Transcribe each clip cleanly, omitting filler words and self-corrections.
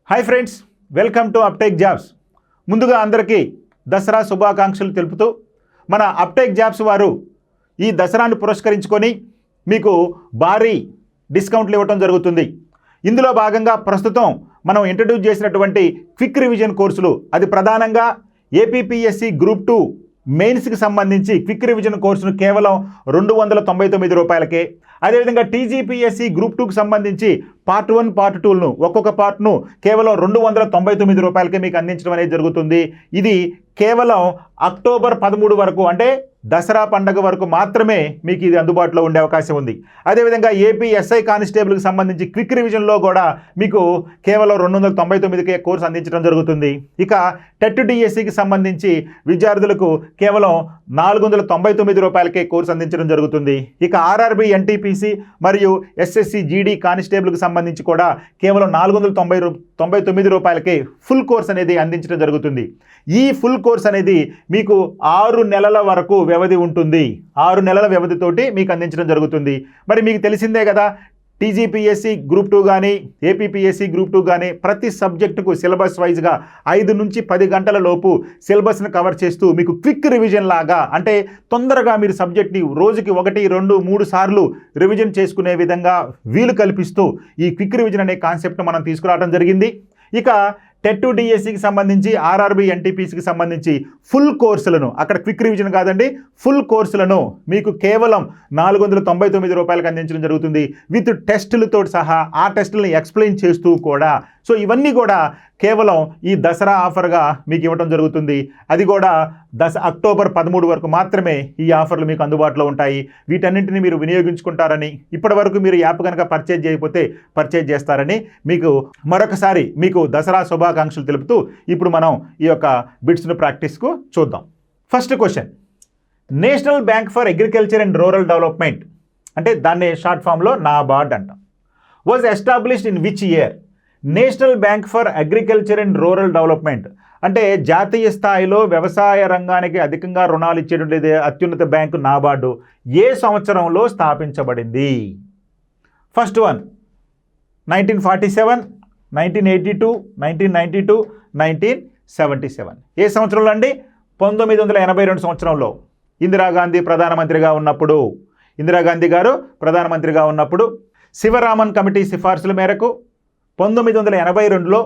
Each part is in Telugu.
Hi friends, welcome to అప్టెక్ jobs. ముందుగా అందరికీ దసరా శుభాకాంక్షలు తెలుపుతూ మన అప్టెక్ జాబ్స్ వారు ఈ దసరాను పురస్కరించుకొని మీకు భారీ డిస్కౌంట్లు ఇవ్వడం జరుగుతుంది. ఇందులో భాగంగా ప్రస్తుతం మనం ఇంట్రడ్యూస్ చేసినటువంటి క్విక్ రివిజన్ కోర్సులు, అది ప్రధానంగా ఏపీపీఎస్సీ గ్రూప్ 2 మెయిన్స్కి సంబంధించి క్విక్ రివిజన్ కోర్సును కేవలం 299 రూపాయలకే, అదేవిధంగా టీజీపీఎస్సీ గ్రూప్ 2కి సంబంధించి పార్ట్ 1 పార్ట్ 2ను ఒక్కొక్క పార్ట్ను కేవలం 299 రూపాయలకే మీకు అందించడం అనేది జరుగుతుంది. ఇది కేవలం అక్టోబర్ 13 వరకు, అంటే దసరా పండగ వరకు మాత్రమే మీకు ఇది అందుబాటులో ఉండే అవకాశం ఉంది. అదేవిధంగా ఏపీ ఎస్ఐ కానిస్టేబుల్కి సంబంధించి క్విక్ రివిజన్లో కూడా మీకు కేవలం 299కే కోర్సు అందించడం జరుగుతుంది. ఇక టెట్ డిఎస్సికి సంబంధించి విద్యార్థులకు కేవలం 499 రూపాయలకే కోర్సు అందించడం జరుగుతుంది. ఇక ఆర్ఆర్బి ఎన్టీపీసీ మరియు ఎస్ఎస్సి జీడీ కానిస్టేబుల్కి సంబంధించి కూడా కేవలం 499 రూపాయలకే ఫుల్ కోర్స్ అనేది అందించడం జరుగుతుంది. ఈ ఫుల్ కోర్స్ అనేది మీకు 6 నెలల వరకు వ్యవధి ఉంటుంది. 6 నెలల వ్యవధితోటి మీకు అందించడం జరుగుతుంది. మరి మీకు తెలిసిందే కదా, టీజీపీఎస్సీ గ్రూప్ 2 కానీ ఏపీపీఎస్సీ గ్రూప్ 2 కానీ ప్రతి సబ్జెక్టుకు సిలబస్ వైజ్గా 5 నుంచి 10 గంటల లోపు సిలబస్ని కవర్ చేస్తూ మీకు క్విక్ రివిజన్ లాగా, అంటే తొందరగా మీరు సబ్జెక్ట్ని రోజుకి 1, 2, 3 సార్లు రివిజన్ చేసుకునే విధంగా వీలు కల్పిస్తూ ఈ క్విక్ రివిజన్ అనే కాన్సెప్ట్ను మనం తీసుకురావడం జరిగింది. ఇక టెట్ డిఎస్సికి సంబంధించి ఆర్ఆర్బి ఎన్టీపీసీకి సంబంధించి ఫుల్ కోర్సులను, అక్కడ క్విక్ రివిజన్ కాదండి, ఫుల్ కోర్సులను మీకు కేవలం 499 రూపాయలకు అందించడం జరుగుతుంది. విత్ టెస్టులతో సహా, ఆ టెస్టులను ఎక్స్ప్లెయిన్ చేస్తూ కూడా. సో ఇవన్నీ కూడా కేవలం ఈ దసరా ఆఫర్గా మీకు ఇవ్వడం జరుగుతుంది. అది కూడా అక్టోబర్ 13 వరకు మాత్రమే ఈ ఆఫర్లు మీకు అందుబాటులో ఉంటాయి. వీటన్నింటినీ మీరు వినియోగించుకుంటారని, ఇప్పటి వరకు మీరు యాప్ కనుక పర్చేజ్ చేయకపోతే పర్చేజ్ చేస్తారని మీకు మరొకసారి మీకు దసరా శుభాకాంక్షలు తెలుపుతూ ఇప్పుడు మనం ఈ యొక్క బిట్స్ను ప్రాక్టీస్కు చూద్దాం. First question, national bank for agriculture and rural development, అంటే దాన్ని షార్ట్ ఫామ్లో నాబార్డ్ అంటాం, was established in which year? National bank for agriculture and rural development అంటే జాతీయ స్థాయిలో వ్యవసాయ రంగానికి అధికంగా రుణాలు ఇచ్చేటువంటి అత్యున్నత బ్యాంకు నాబార్డు ఏ సంవత్సరంలో స్థాపించబడింది? First one 1947, 1982, 1992, 1977. ఏ సంవత్సరంలో అండి? 1982 సంవత్సరంలో ఇందిరాగాంధీ ప్రధానమంత్రిగా ఉన్నప్పుడు, ఇందిరాగాంధీ గారు ప్రధానమంత్రిగా ఉన్నప్పుడు శివరామన్ కమిటీ సిఫార్సుల మేరకు 1982లో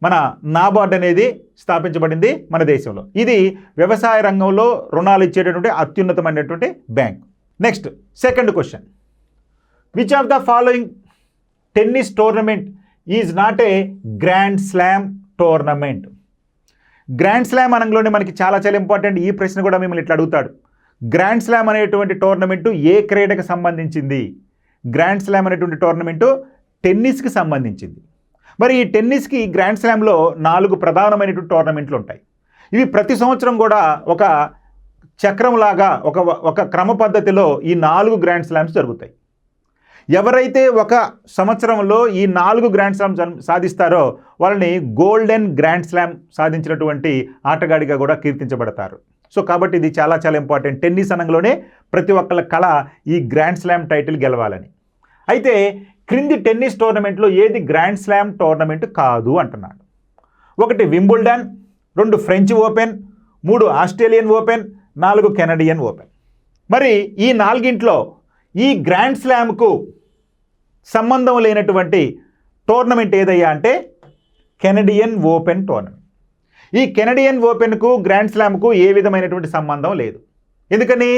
మన నాబార్డ్ అనేది స్థాపించబడింది మన దేశంలో. ఇది వ్యవసాయ రంగంలో రుణాలు ఇచ్చేటటువంటి అత్యున్నతమైనటువంటి bank. Next second question, which of the following tennis tournament is not a grand slam tournament? Grand slam అనగానే మనకి చాలా ఇంపార్టెంట్. ఈ ప్రశ్న కూడా మిమ్మల్ని ఇట్లా అడుగుతాడు. గ్రాండ్ స్లామ్ అనేటువంటి టోర్నమెంటు ఏ క్రీడకు సంబంధించింది? గ్రాండ్ స్లామ్ అనేటువంటి టోర్నమెంటు టెన్నిస్కి సంబంధించింది. మరి ఈ టెన్నిస్కి గ్రాండ్ స్లామ్లో 4 ప్రధానమైనటువంటి టోర్నమెంట్లు ఉంటాయి. ఇవి ప్రతి సంవత్సరం కూడా ఒక చక్రంలాగా ఒక క్రమ పద్ధతిలో ఈ 4 గ్రాండ్ స్లామ్స్ జరుగుతాయి. ఎవరైతే ఒక సంవత్సరంలో ఈ 4 గ్రాండ్ స్లామ్స్ సాధిస్తారో వాళ్ళని గోల్డెన్ గ్రాండ్ స్లామ్ సాధించినటువంటి ఆటగాడిగా కూడా కీర్తించబడతారు. సో కాబట్టి ఇది చాలా ఇంపార్టెంట్. టెన్నిస్ అనగానే ప్రతి ఒక్కళ్ళ కళ ఈ గ్రాండ్ స్లామ్ టైటిల్ గెలవాలని. అయితే క్రింది టెన్నిస్ టోర్నమెంట్లో ఏది గ్రాండ్ స్లామ్ టోర్నమెంట్ కాదు అంటున్నాడు. 1 Wimbledon, 2 French open, 3 Australian open, 4 Canadian open. మరి ఈ 4గింట్లో ఈ గ్రాండ్ స్లామ్కు సంబంధం లేనటువంటి టోర్నమెంట్ ఏదయ్యా అంటే కెనడియన్ ఓపెన్ టోర్నమెంట్. ఈ కెనడియన్ ఓపెన్కు గ్రాండ్ స్లామ్కు ఏ విధమైనటువంటి సంబంధం లేదు. ఎందుకని?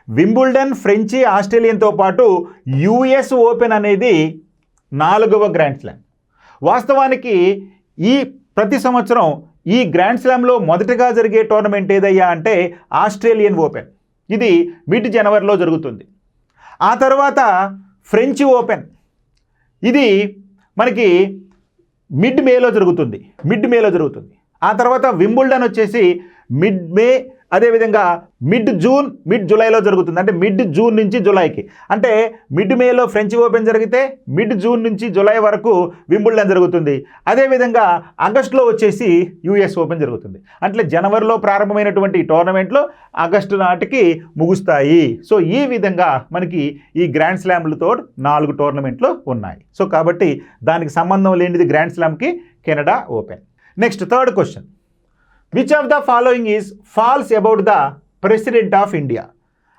వింబుల్డన్, ఫ్రెంచి, ఆస్ట్రేలియన్తో పాటు యుఎస్ ఓపెన్ అనేది 4వ గ్రాండ్ స్లామ్. వాస్తవానికి ఈ ప్రతి సంవత్సరం ఈ గ్రాండ్ స్లామ్లో మొదటగా జరిగే టోర్నమెంట్ ఏదయ్యా అంటే ఆస్ట్రేలియన్ ఓపెన్. ఇది మిడ్ జనవరిలో జరుగుతుంది. ఆ తర్వాత ఫ్రెంచ్ ఓపెన్, ఇది మనకి మిడ్ మేలో జరుగుతుంది. ఆ తర్వాత వింబుల్డన్ వచ్చేసి మిడ్ మే, అదేవిధంగా మిడ్ జూన్, మిడ్ జూలైలో జరుగుతుంది. అంటే మిడ్ జూన్ నుంచి జూలైకి, అంటే మిడ్ మేలో ఫ్రెంచ్ ఓపెన్ జరిగితే మిడ్ జూన్ నుంచి జూలై వరకు వింబుల్డన్ జరుగుతుంది. అదేవిధంగా ఆగస్టులో వచ్చేసి యుఎస్ ఓపెన్ జరుగుతుంది. అంటే జనవరిలో ప్రారంభమైనటువంటి టోర్నమెంట్లు ఆగస్టు నాటికి ముగుస్తాయి. సో ఈ విధంగా మనకి ఈ గ్రాండ్ స్లామ్లతో 4 టోర్నమెంట్లు ఉన్నాయి. సో కాబట్టి దానికి సంబంధం లేనిది గ్రాండ్ స్లామ్కి Canada open. Next third question, which of the following is false about the president of India?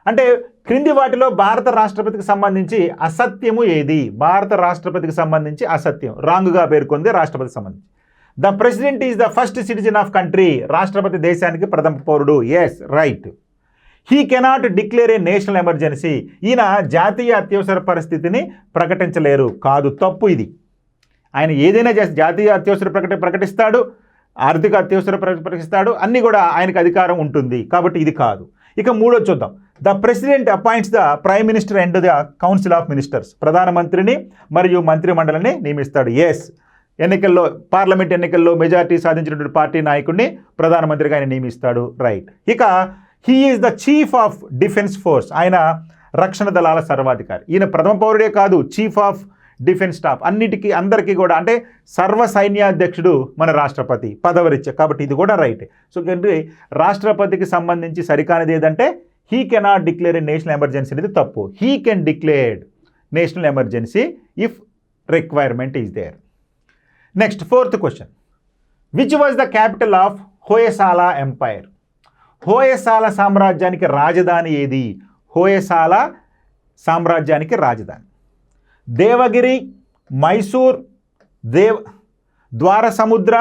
అంటే క్రింది వాటిలో భారత రాష్ట్రపతికి సంబంధించి అసత్యము ఏది? భారత రాష్ట్రపతికి సంబంధించి అసత్యం, రాంగ్గా పేర్కొంది రాష్ట్రపతికి సంబంధించి. The president is the first citizen of country. రాష్ట్రపతి దేశానికి ప్రథమ పౌరుడు. Yes, right. He cannot declare a national emergency. ఈయన జాతీయ అత్యవసర పరిస్థితిని ప్రకటించలేరు. కాదు, తప్పు ఇది. ఆయన ఏదైనా జాతీయ అత్యవసర ప్రకటిస్తాడు, ఆర్థిక అత్యవసర ప్రకటిస్తాడు, అన్నీ కూడా ఆయనకు అధికారం ఉంటుంది. కాబట్టి ఇది కాదు. ఇక మూడో చూద్దాం. The president appoints the prime minister and the council of ministers. ప్రధానమంత్రిని మరియు మంత్రిమండలిని నియమిస్తాడు. ఎస్, ఎన్నికల్లో పార్లమెంట్ ఎన్నికల్లో మెజారిటీ సాధించినటువంటి పార్టీ నాయకుడిని ప్రధానమంత్రిగా ఆయన నియమిస్తాడు. రైట్. ఇక he is the chief of defence force. ఆయన రక్షణ దళాల సర్వాధికారి. ఈయన ప్రథమ పౌరుడే కాదు, చీఫ్ ఆఫ్ డిఫెన్స్ స్టాఫ్. అందరికీ కూడా, అంటే సర్వ సైన్యాధ్యక్షుడు మన రాష్ట్రపతి పదవరీత్యా. కాబట్టి ఇది కూడా రైట్. సో రాష్ట్రపతికి సంబంధించి సరికానిది ఏదంటే he cannot declare a national emergency అనేది తప్పు. He can declare national emergency if requirement is there. Next fourth question, which was the capital of Hoysala empire? Hoysala సామ్రాజ్యానికి రాజధాని ఏది? హోయసాల సామ్రాజ్యానికి రాజధాని దేవగిరి, మైసూర్, ద్వారసముద్ర,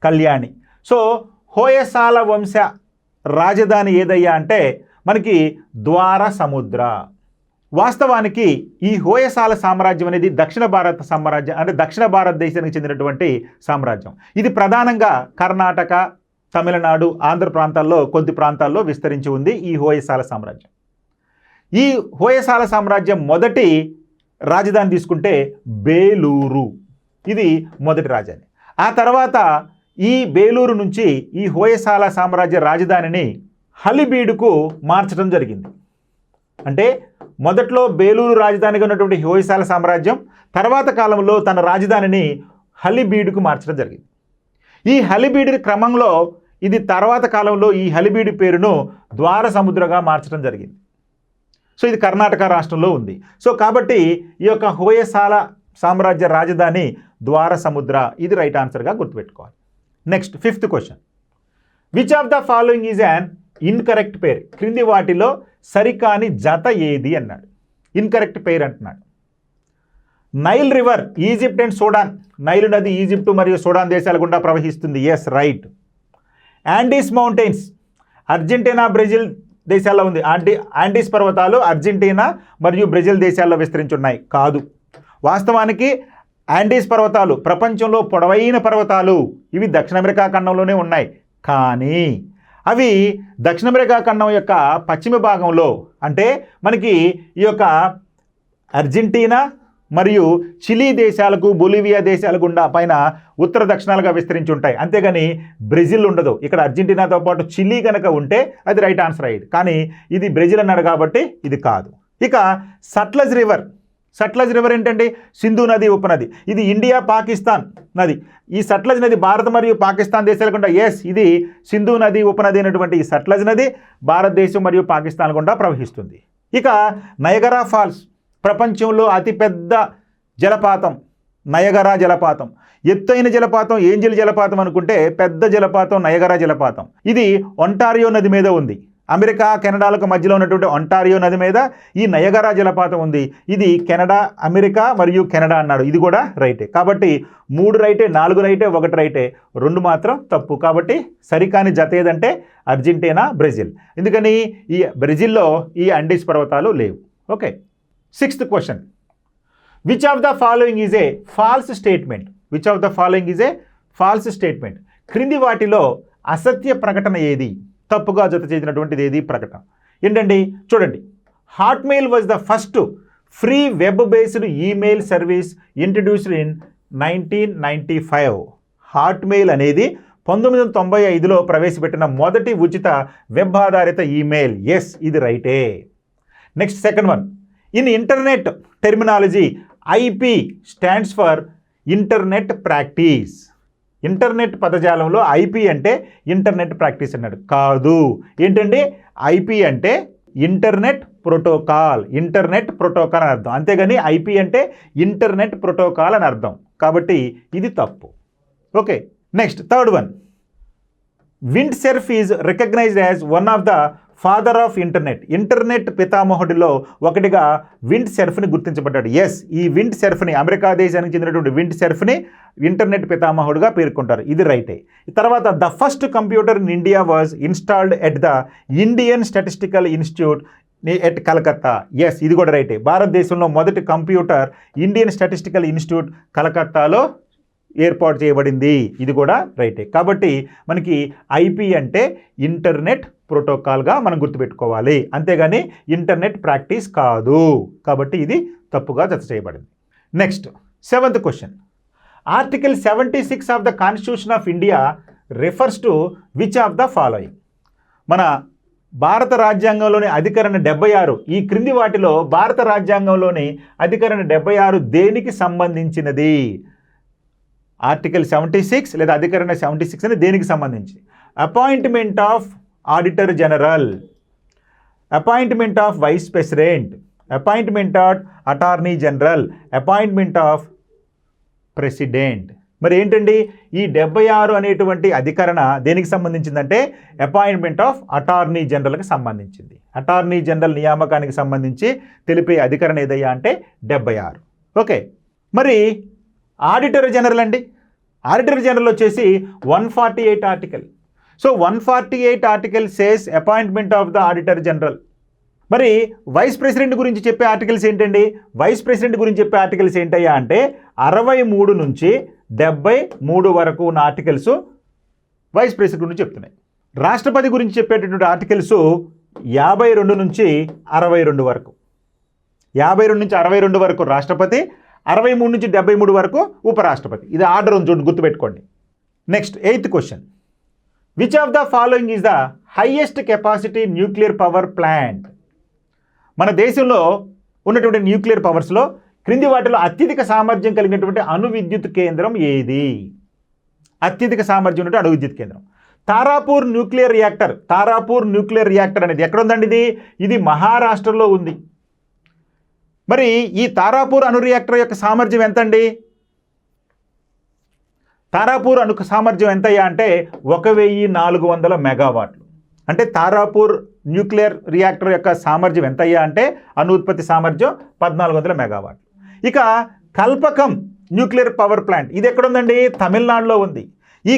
కళ్యాణి. సో హోయసాల వంశ రాజధాని ఏదయ్యా అంటే మనకి ద్వారసముద్ర. వాస్తవానికి ఈ హోయసాల సామ్రాజ్యం అనేది దక్షిణ భారత సామ్రాజ్యం, అంటే దక్షిణ భారతదేశానికి చెందినటువంటి సామ్రాజ్యం. ఇది ప్రధానంగా కర్ణాటక, తమిళనాడు, ఆంధ్ర ప్రాంతాల్లో కొద్ది ప్రాంతాల్లో విస్తరించి ఉంది ఈ హోయసాల సామ్రాజ్యం. ఈ హోయసాల సామ్రాజ్యం మొదటి రాజధాని తీసుకుంటే బేలూరు. ఇది మొదటి రాజధాని. ఆ తర్వాత ఈ బేలూరు నుంచి ఈ హోయసాల సామ్రాజ్య రాజధానిని హలిబీడుకు మార్చడం జరిగింది. అంటే మొదట్లో బేలూరు రాజధానిగా ఉన్నటువంటి హోయసాల సామ్రాజ్యం తర్వాత కాలంలో తన రాజధానిని హలిబీడుకు మార్చడం జరిగింది. ఈ హలిబీడు క్రమంలో ఇది తర్వాత కాలంలో ఈ హలిబీడు పేరును ద్వారసముద్రగా మార్చడం జరిగింది. సో ఇది కర్ణాటక రాష్ట్రంలో ఉంది. సో కాబట్టి ఈ యొక్క హోయసాల సామ్రాజ్య రాజధాని ద్వారసముద్ర. ఇది రైట్ ఆన్సర్గా గుర్తుపెట్టుకోవాలి. Next fifth question, which of the following is an incorrect pair? క్రింది వాటిలో సరికాని జత ఏది అన్నాడు. ఇన్కరెక్ట్ పేర్ అంటున్నాడు. Nile river, Egypt and Sudan. Nile నది ఈజిప్టు మరియు సూడాన్ దేశాల గుండా ప్రవహిస్తుంది. Yes, right. Andes mountains, Argentina, Brazil దేశాల్లో ఉంది. యాండీస్ పర్వతాలు అర్జెంటీనా మరియు బ్రెజిల్ దేశాల్లో విస్తరించి ఉన్నాయి. కాదు, వాస్తవానికి యాండీస్ పర్వతాలు ప్రపంచంలో పొడవైన పర్వతాలు. ఇవి దక్షిణ అమెరికా ఖండంలోనే ఉన్నాయి. కానీ అవి దక్షిణ అమెరికా ఖండం యొక్క పశ్చిమ భాగంలో, అంటే మనకి ఈ యొక్క అర్జెంటీనా మరియు చిలీ దేశాలకు, బొలివియా దేశాల గుండా పైన ఉత్తర దక్షిణాలుగా విస్తరించి ఉంటాయి. అంతేగాని బ్రెజిల్ ఉండదు. ఇక్కడ అర్జెంటీనాతో పాటు చిలీ కనుక ఉంటే అది రైట్ ఆన్సర్ అయ్యేది. కానీ ఇది బ్రెజిల్ అన్నాడు కాబట్టి ఇది కాదు. ఇక సట్లజ్ రివర్. సట్లజ్ రివర్ ఏంటంటే సింధు నది ఉపనది. ఇది ఇండియా పాకిస్తాన్ నది. ఈ సట్లజ్ నది భారత మరియు పాకిస్తాన్ దేశాల గుండా, ఎస్, ఇది సింధు నది ఉపనది అయినటువంటి ఈ సట్లజ్ నది భారతదేశం మరియు పాకిస్తాన్ గుండా ప్రవహిస్తుంది. ఇక నయగరా ఫాల్స్, ప్రపంచంలో అతిపెద్ద జలపాతం నయగరా జలపాతం. ఎత్తైన జలపాతం ఏంజెల్ జలపాతం అనుకుంటే పెద్ద జలపాతం నయగరా జలపాతం. ఇది ఒంటారియో నది మీద ఉంది. అమెరికా కెనడాలకు మధ్యలో ఉన్నటువంటి ఒంటారియో నది మీద ఈ నయగరా జలపాతం ఉంది. ఇది కెనడా, అమెరికా మరియు కెనడా అన్నాడు. ఇది కూడా రైటే. కాబట్టి 3 రైటే, 4 రైటే, 1 రైటే, 2 మాత్రం తప్పు. కాబట్టి సరికాని జత ఏదంటే అర్జెంటీనా, బ్రెజిల్. ఎందుకని ఈ బ్రెజిల్లో ఈ అండీస్ పర్వతాలు లేవు. Okay. 6th question, which of the following is a false statement? Which of the following is a false statement? క్రింది వాటిలో అసత్య ప్రకటన ఏది? తప్పుగా జత చేసినటువంటిది ఏది ప్రకటన ఏంటండి? చూడండి. Hotmail was the first free web based email service introduced in 1995. Hotmail అనేది 1995లో ప్రవేశపెట్టిన మొదటి ఉచిత వెబ్ ఆధారిత ఈమెయిల్. ఎస్, ఇది రైటే. Next second one, in internet terminology IP stands for internet practice. Internet పదజాలంలో ఐపీ అంటే ఇంటర్నెట్ ప్రాక్టీస్ అన్నాడు. కాదు. ఏంటండి? ఐపీ అంటే ఇంటర్నెట్ ప్రోటోకాల్. ఇంటర్నెట్ ప్రోటోకాల్ అని అర్థం. అంతేగాని ఐపీ అంటే ఇంటర్నెట్ ప్రోటోకాల్ అని అర్థం. కాబట్టి ఇది తప్పు. Okay, next third one, Vint Cerf is recognized as one of the father of internet. Internet పితామహుడిలో ఒకటిగా విండ్ సెర్ఫ్ని గుర్తించబడ్డాడు. ఎస్, ఈ విండ్ సెర్ఫ్ని, అమెరికా దేశానికి చెందినటువంటి విండ్ సెర్ఫ్ని ఇంటర్నెట్ పితామహుడుగా పేర్కొంటారు. ఇది రైటే. తర్వాత the first computer in India was installed at the Indian Statistical Institute at Calcutta. Yes, ఇది కూడా రైటే. భారతదేశంలో మొదటి కంప్యూటర్ ఇండియన్ స్టాటిస్టికల్ ఇన్స్టిట్యూట్ కలకత్తాలో ఏర్పాటు చేయబడింది. ఇది కూడా రైటే. కాబట్టి మనకి ఐపీ అంటే ఇంటర్నెట్ ప్రోటోకాల్గా మనం గుర్తుపెట్టుకోవాలి, అంతేగాని ఇంటర్నెట్ ప్రాక్టీస్ కాదు. కాబట్టి ఇది తప్పుగా జత చేయబడింది. Next 7th question, article 76 of the constitution of India refers to which of the following. మన భారత రాజ్యాంగంలోని అధికరణ 76, ఈ క్రింది వాటిలో భారత రాజ్యాంగంలోని అధికరణ 76 దేనికి సంబంధించినది? ఆర్టికల్ 76 లేదా అధికరణ 76 అని దేనికి సంబంధించి? Appointment of auditor general, appointment of vice president, appointment of attorney general, appointment of president. మరి ఏంటండి ఈ 76 అనేటువంటి అధికరణ దేనికి సంబంధించిందంటే అపాయింట్మెంట్ ఆఫ్ అటార్నీ జనరల్కి సంబంధించింది. అటార్నీ జనరల్ నియామకానికి సంబంధించి తెలిపే అధికరణ ఏదయ్యా అంటే 76. ఓకే, మరి ఆడిటర్ జనరల్ అండి, ఆడిటర్ జనరల్ వచ్చేసి 148 article. So 148 article says appointment of the auditor general. మరి వైస్ ప్రెసిడెంట్ గురించి చెప్పే ఆర్టికల్స్ ఏంటండి? వైస్ ప్రెసిడెంట్ గురించి చెప్పే ఆర్టికల్స్ ఏంటయ్యా అంటే 63 నుంచి 73 వరకు ఉన్న ఆర్టికల్స్ వైస్ ప్రెసిడెంట్ గురించి చెప్తున్నాయి. రాష్ట్రపతి గురించి చెప్పేటటువంటి ఆర్టికల్స్ 52 నుంచి 62 వరకు, 52 నుంచి 62 వరకు రాష్ట్రపతి, 63 నుంచి 73 వరకు ఉపరాష్ట్రపతి. ఇది ఆర్డర్ ఉంది చూడండి, గుర్తుపెట్టుకోండి. Next 8th question, which of the following is the highest capacity nuclear power plant? మన దేశంలో ఉన్నటువంటి న్యూక్లియర్ పవర్స్లో క్రింది వాటిలో అత్యధిక సామర్థ్యం కలిగినటువంటి అణు విద్యుత్ కేంద్రం ఏది? అత్యధిక సామర్థ్యం ఉన్నటువంటి అణు విద్యుత్ కేంద్రం Tarapur nuclear reactor. Tarapur nuclear reactor అనేది ఎక్కడ ఉందండి? ఇది మహారాష్ట్రలో ఉంది. మరి ఈ తారాపూర్ అణు రియాక్టర్ యొక్క సామర్థ్యం ఎంత అండి? తారాపూర్ అణు సామర్థ్యం ఎంతయ్యా అంటే 1400 మెగావాట్లు. అంటే తారాపూర్ న్యూక్లియర్ రియాక్టర్ యొక్క సామర్థ్యం ఎంతయ్యా అంటే అణు ఉత్పత్తి సామర్థ్యం 1400 మెగావాట్లు. ఇక కల్పకం న్యూక్లియర్ పవర్ ప్లాంట్ ఇది ఎక్కడ ఉందండి? తమిళనాడులో ఉంది. ఈ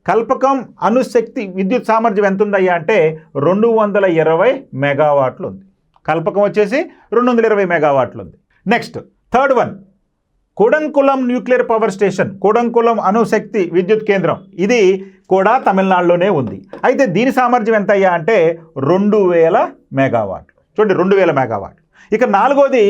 కల్పకం అణుశక్తి విద్యుత్ సామర్థ్యం ఎంత ఉందయ్యా అంటే 220 మెగావాట్లు ఉంది. కల్పకం వచ్చేసి 220 మెగావాట్లు ఉంది. Next 3rd one, Kudankulam nuclear power station, Kudankulam అణుశక్తి విద్యుత్ కేంద్రం, ఇది కూడా తమిళనాడులోనే ఉంది. అయితే దీని సామర్థ్యం ఎంత అయ్యా అంటే 2000 మెగావాట్లు. చూడండి 2000 మెగావాట్లు. ఇక 4వది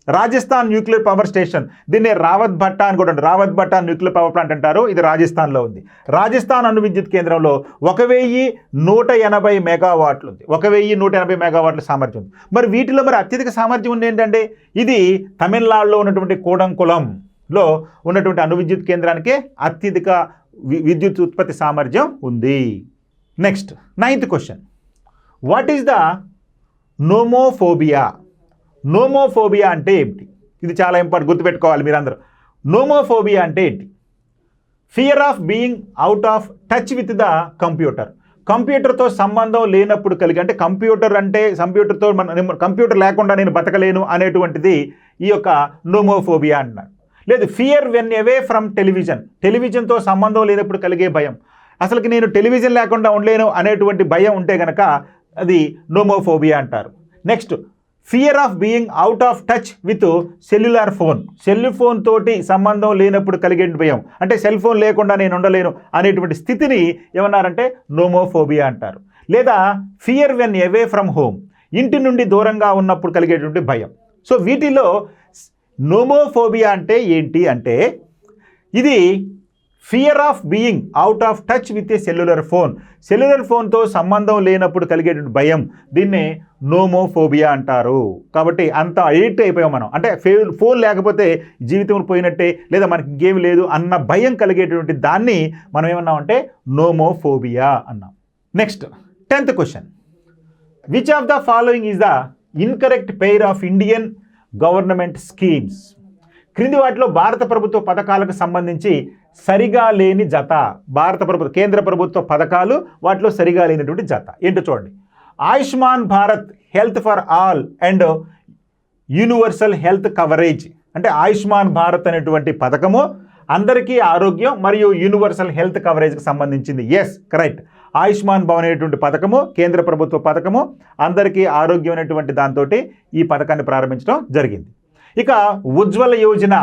రాజస్థాన్ న్యూక్లియర్ పవర్ స్టేషన్, దీన్ని రావత్ భట్టా అని కూడా, Rawat Bhata nuclear power plant అంటారు. ఇది రాజస్థాన్లో ఉంది. రాజస్థాన్ అణు విద్యుత్ కేంద్రంలో 1180 మెగావాట్లు ఉంది. 1180 మెగావాట్ల సామర్థ్యం ఉంది. మరి వీటిలో మరి అత్యధిక సామర్థ్యం ఉంది ఏంటంటే ఇది తమిళనాడులో ఉన్నటువంటి కూడంకులంలో ఉన్నటువంటి అణు విద్యుత్ కేంద్రానికి అత్యధిక విద్యుత్ ఉత్పత్తి సామర్థ్యం ఉంది. Next 9th question, what is the nomophobia? Nomophobia అంటే ఏంటి? ఇది చాలా ఇంపార్టెంట్, గుర్తుపెట్టుకోవాలి మీరందరూ. నోమోఫోబియా అంటే ఏంటి? Fear of being out of touch with the computer. కంప్యూటర్తో సంబంధం లేనప్పుడు కలిగి, అంటే కంప్యూటర్ లేకుండా నేను బతకలేను అనేటువంటిది ఈ యొక్క నోమోఫోబియా అన్నారు. లేదు, fear when away from television, టెలివిజన్తో సంబంధం లేనప్పుడు కలిగే భయం. అసలుకి నేను టెలివిజన్ లేకుండా ఉండలేను అనేటువంటి భయం ఉంటే కనుక అది నోమోఫోబియా అంటారు. Next fear of being out of touch with cellular phone, cell phone తోటి సంబంధం లేనప్పుడు కలిగే భయం, అంటే సెల్ ఫోన్ లేకుండా నేను ఉండలేను అనేటువంటి స్థితిని ఏమన్నారంటే నోమోఫోబియా అంటారు. లేదా fear when away from home, ఇంటి నుండి దూరంగా ఉన్నప్పుడు కలిగేటువంటి భయం. సో వీటిలో నోమోఫోబియా అంటే ఏంటి అంటే ఇది fear of being out of touch with a cellular phone, cellular ఫోన్తో సంబంధం లేనప్పుడు కలిగేటువంటి భయం, దీన్నే నోమోఫోబియా అంటారు. కాబట్టి అంత అడిక్ట్ అయిపోయాం మనం, అంటే ఫోన్ లేకపోతే జీవితం పోయినట్టే, లేదా మనకి ఇంకేమి లేదు అన్న భయం కలిగేటువంటి దాన్ని మనం ఏమన్నామంటే నోమోఫోబియా అన్నాం. Next 10th question, which of the following is the incorrect pair of Indian government schemes? క్రింది వాటిలో భారత ప్రభుత్వ పథకాలకు సంబంధించి సరిగా లేని జత. భారత ప్రభుత్వ కేంద్ర ప్రభుత్వ పథకాలు వాటిలో సరిగా లేనటువంటి జత ఏంటో చూడండి. Ayushman Bharat health for all and universal health coverage. అంటే ఆయుష్మాన్ భారత్ అనేటువంటి పథకము అందరికీ ఆరోగ్యం మరియు యూనివర్సల్ హెల్త్ కవరేజ్కి సంబంధించింది. Yes, correct. ఆయుష్మాన్ భవన్ అనేటువంటి పథకము కేంద్ర ప్రభుత్వ పథకము, అందరికీ ఆరోగ్యం అనేటువంటి దాంతో ఈ పథకాన్ని ప్రారంభించడం జరిగింది. ఇక ఉజ్వల యోజన.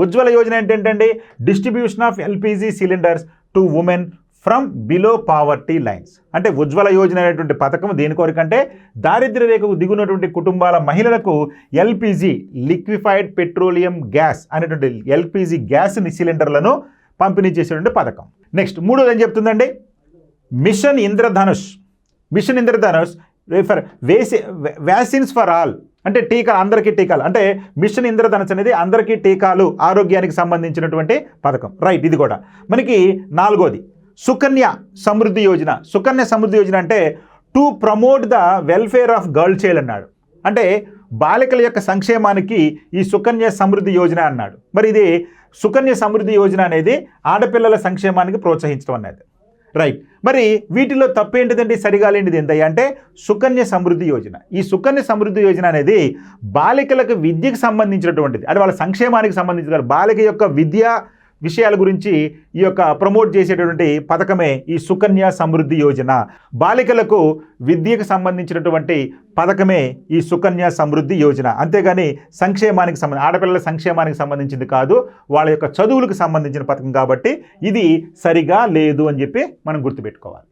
ఉజ్వల యోజన ఏంటంటే distribution of LPG cylinders to women from below poverty lines. అంటే ఉజ్వల యోజన అనేటువంటి పథకం దేని కొరకంటే దారిద్ర్య రేఖకు దిగునటువంటి కుటుంబాల మహిళలకు ఎల్పిజి లిక్విఫైడ్ పెట్రోలియం గ్యాస్ అనేటువంటి ఎల్పిజి గ్యాస్ సిలిండర్లను పంపిణీ చేసేటువంటి పథకం. నెక్స్ట్ మూడోది ఏం చెప్తుందండి, mission Indradhanush. Mission Indradhanush for vaccines for all. అంటే టీకా, అందరికీ టీకాలు. అంటే మిషన్ ఇంద్రధనుష్ అనేది అందరికీ టీకాలు, ఆరోగ్యానికి సంబంధించినటువంటి పథకం. రైట్. ఇది కూడా మనకి నాలుగోది సుకన్య సమృద్ధి యోజన. సుకన్య సమృద్ధి యోజన అంటే to promote the welfare of girl child అన్నాడు. అంటే బాలికల యొక్క సంక్షేమానికి ఈ సుకన్య సమృద్ధి యోజన అన్నాడు. మరి ఇది సుకన్య సమృద్ధి యోజన అనేది ఆడపిల్లల సంక్షేమానికి ప్రోత్సహించడం అనేది. రైట్. మరి వీటిలో తప్పేంటిదండి, సరిగా లేనిది ఏంటయ్యా అంటే సుకన్య సమృద్ధి యోజన. ఈ సుకన్య సమృద్ధి యోజన అనేది బాలికలకు విద్యకు సంబంధించినటువంటిది. అంటే వాళ్ళ సంక్షేమానికి సంబంధించిన బాలిక యొక్క విద్యా విషయాల గురించి ఈ యొక్క ప్రమోట్ చేసేటటువంటి పథకమే ఈ సుకన్య సమృద్ధి యోజన. బాలికలకు విద్యకు సంబంధించినటువంటి పథకమే ఈ సుకన్య సమృద్ధి యోజన. అంతేగాని సంక్షేమానికి ఆడపిల్లల సంక్షేమానికి సంబంధించింది కాదు, వాళ్ళ యొక్క చదువులకు సంబంధించిన పథకం. కాబట్టి ఇది సరిగా లేదు అని చెప్పి మనం గుర్తుపెట్టుకోవాలి.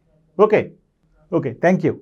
Okay, thank you.